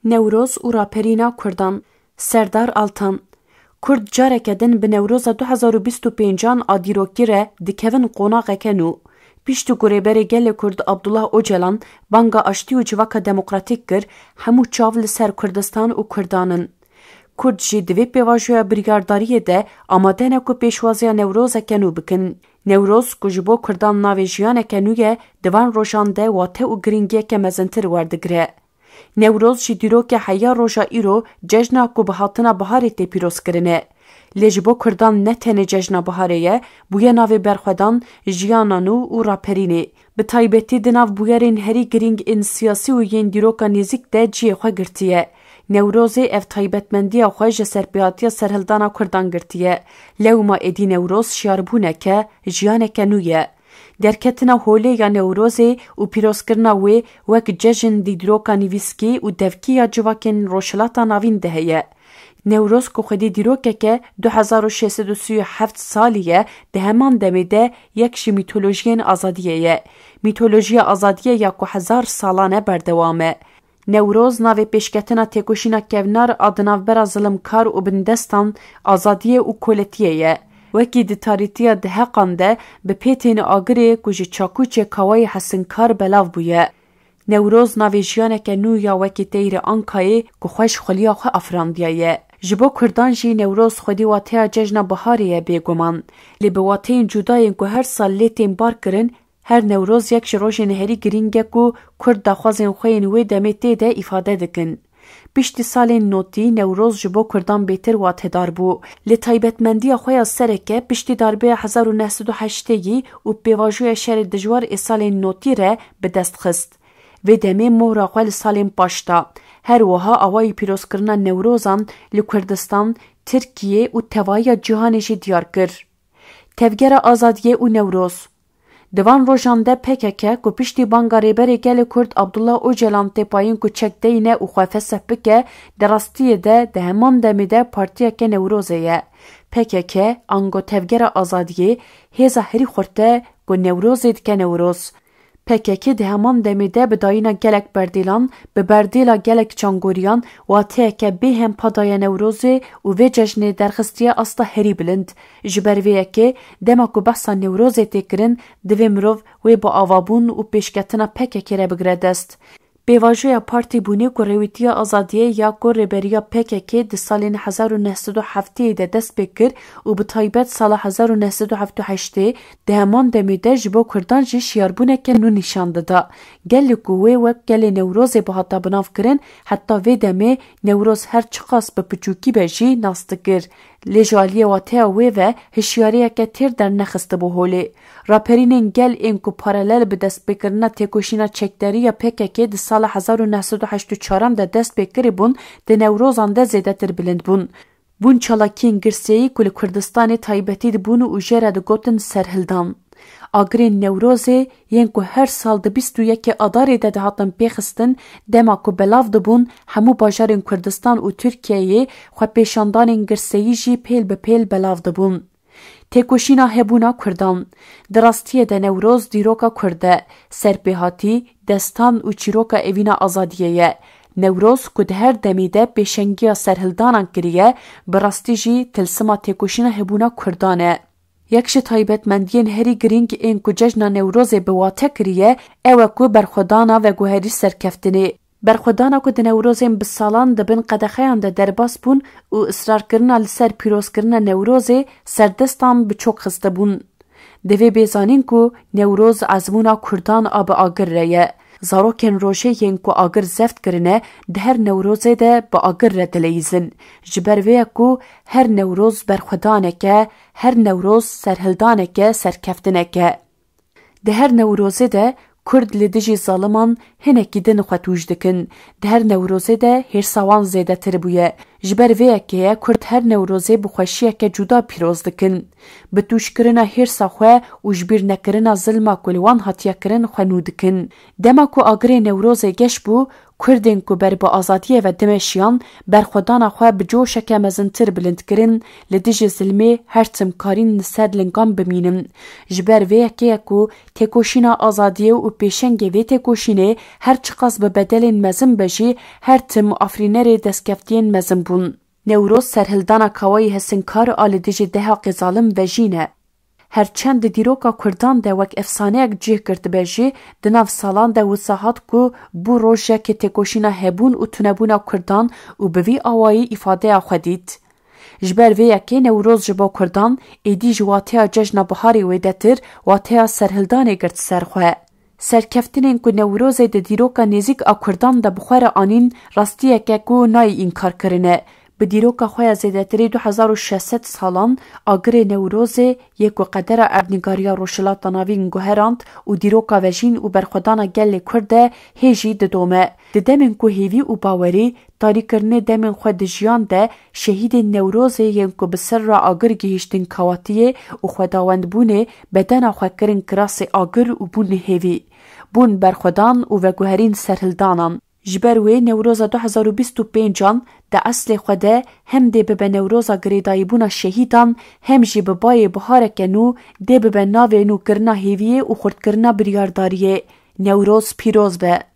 Newroz û raperîna Kurdan. Serdar Altan. Kurd careke din bi Newroza 2025 a dîrokî re dikevin qonaqeke nû. Piştî ku rêberê gelê Kurd Abdullah Öcalan banga aştî û civaka demokratîk kir, hemû çav li ser Kurdistan û Kurdan in. Kurd jî divê pêvajoya birîgardariyê de amade ne ku pêşwaziya Newrozeke nû bikin. Newroz ku ji bo Kurdan navê jiyaneke nû ye, di van rojan de wate û giringiyeke mezintir werdigire. Newroz jî dîrokê heya roja îro cejna ku bi hatina biharê tê pîrozkirine. Lê ji bo Kurdan ne tenê cejna biharê ye, bûye navê berxwedan, jiyana nû û raperînê. Bi taybetî di nav bûyerên herî giring ên siyasî û yên dîroka nêzik de ciyê xwe girtiye. Newrozê ev taybetmendiya xwe ji serpêhatiya serhildana Kurdan girtiye. Lewma êdî Newroz şiyarbûneke, jiyaneke nû ye. Derketina holê ya Newrozê û pîrozkirina wê wek cejin di dîroka nivîskî û devkî ya civakên rojhilata navîn de heye. Newroz ku xwedî dîrokeke 2637 salî ye, di heman demê de yek ji mîtolojiyên azadiyê ye. Mîtolojiya azadiyê ya ku hezar salan e berdewam e. Newroz navê pêşketina têkoşîna kevnar a di navbera zilimkar û bindestan azadiyê û koletiyê ye. Wekî di tarîtiya diheqan de bi pêtên agirê ku ji çakûçê kawayê hesinkar belav bûye. Newroz navê jiyaneke nû ya wekî teyre Ankayê ku xwe ji xweliya xwe afrandiye ye. Ji bo Kurdan jî Newroz xwedî wateya cejna biharê ye bêguman. Lê bi wateyên cudayên ku her sal lê tên bar kirin, her Newroz yek ji rojên herî giring e ku Kurd daxwazên xwe yên wê demê tê de îfade dikin. Piştî salên notî Newroz ji bo Kurdan bêtir watedar bû. Lê taybetmendiya xwe ya sereke piştî darbeya 1908 û pêvajoya şerê dijwar ê salên notî re bi dest xist. Vê demê mohra xwe li salên paş da. Her wiha awayî pîrozkirina Newrozan li Kurdistan, Tirkiye û tevahiya cîhanê jî diyar kir. Tevgera azadiyê û Newroz. Di van rojan de PKK ku piştî banga rêberê gelê Kurd Abdullah Öcalan têpayîn ku çekdeyîne û xwe feseh bike, di rastiyê de di heman demê de partiyeke Newrozê ye. PKK ango tevgera azadiyê hêza herî xurte ku Newrozê dike Newroz. PKK di heman demê de bi dayîna gelek berdêlan, bi berdêla gelek çangoriyan wateyeke bêhem padaya Newrozê û vê cejnê derxistiye asta herî bilind. Ji ber vê yekê, dema ku behsa Newrozê tê kirin, divê mirov wê bi avabûn û pêşketina PKK re bigire dest. Pêvajoya partîbûnê ku rêwîtiya azadiyê ya ku rêberiya PKK di salên 1907 de dest pê kir û bi taybet sala 1978 di heman demê de ji bo Kurdan jî şiyarbûneke nû nîşan dida. Gelê ku wê wek gelê Newrozê bihata binav kirin, heta vê demê Newroz her çi qas bi piçûkî be jî nas dikir. Lê ji aliyê wateya wê ve hişyariyeke têr dernexiste bu holê. Raperînên gel ên ku paralel bi destpêkirina têkoşîna çekdariya PKK di sala 1984 de dest pê kiribûn, di Newrozan de zêdetir bilind bûn. Bûn çalakiyên girseyî ku li Kurdistanê taybetî dibûn û jê re digotin serhildan. Agirên Newrozê yên ku her sal di 21 Adarê de dihatin pêxistin, dema ku belav dibûn hemû bajarên Kurdistan û Tirkiyeyê xwepêşandanên girseyî jî pêl bi pêl belav dibûn. Têkoşîna hebûna Kurdan. Di rastiyê de Newroz dîroka Kurd e, serpêhatî, destan û çîroka evîna azadiyê ye. Newroz ku di her demê de pêşengiya serhildanan kiriye, bi rastî jî tilsima têkoşîna hebûna Kurdan e. Yek ji taybetmendiyên herî giring ên ku cejna Newrozê bi wate kiriye, ew e ku berxwedana veguherî serkeftinê. Berxwedana ku di Newrozên bi salan dibin qedexeyan de derbas bûn û israrkirina li ser pîrozkirina Newrozê serdestan bi çok xiste bûn. Divê bêzanîn ku Newroz ezmûna Kurdan a bi agir re ye. Zarokên rojê yên ku agir zeft kirine, di her Newrozê de bi agir re dileyîzin. Ji ber vê ye ku her Newroz berxwedaneke, her Newroz serhildaneke, serkeftineke. Di her Newrozê de Kurd li dijî zaliman hinekî din xwe tûj dikin. Di her Newrozê de hêrsawan zêdetir bûye. Ji ber vê yekê ye Kurd her Newrozê bi xweşiyeke cuda pîroz dikin. Bi tûjkirina hêrsa xwe û ji bîr nekirina zilma ku li wan hatiye kirin xwe nû dikin. Dema ku agirê Newrozê geş bû, کردین کو بر با آزادی و دمشیان برخودان خو بجوشک مزنتر بلند کرن لدیج زلمه هر تمکارین سر لنگام بمینن جبر وی که کو تکوشینا آزادی و پیشنگ وی تکوشینه هر چقاس به بدل مزن بجی هر تم افرینر دسکفتین مزن بون نوروز سرهلدانا کوای هسنکار آل دیج دهاق ظالم و جینه هرچند دیروکا کردان ده وک افسانه جه کرد بجی دناف سالان ده وساحات کو بو روژه که تکوشینا هبون و تنبونا کردان و بوی آوایی افاده خودید. جبر وی که نوروز جبا کردان ایدی جواتیا جشن بهاری ویدتر واتیا سرهلدانه گرد سرخواه. سرکفتنین کو نوروز ده دیروکا نزیک کردان ده بخور آنین راستیه که کو نای انکار کرنه. به دیروکا خواه زیدتری 2600 سالان آگر نوروز یک و قدر ابنگاریا روشلات ناوین گوهراند و دیروکا وجین و برخودان گل کرده هیجی ددومه. دمین کو هیوی و باوری تاری کرنه دمین خود جیان ده شهید نوروز یک و بسر را آگر گیشتن کواتیه و خداوند بونه بدن خواه کرن کراس آگر و بونه هیوی. بون برخودان و گوهرین سرهلدانان. جبروی نوروز 2025 ده اصل خوده هم ده به نوروزا گریدایی بونا شهیدان هم جی به بای بهارک نو ده به ناو نو کرنا هیویه و خورد کرنا بریارداریه. نوروز پیروز به.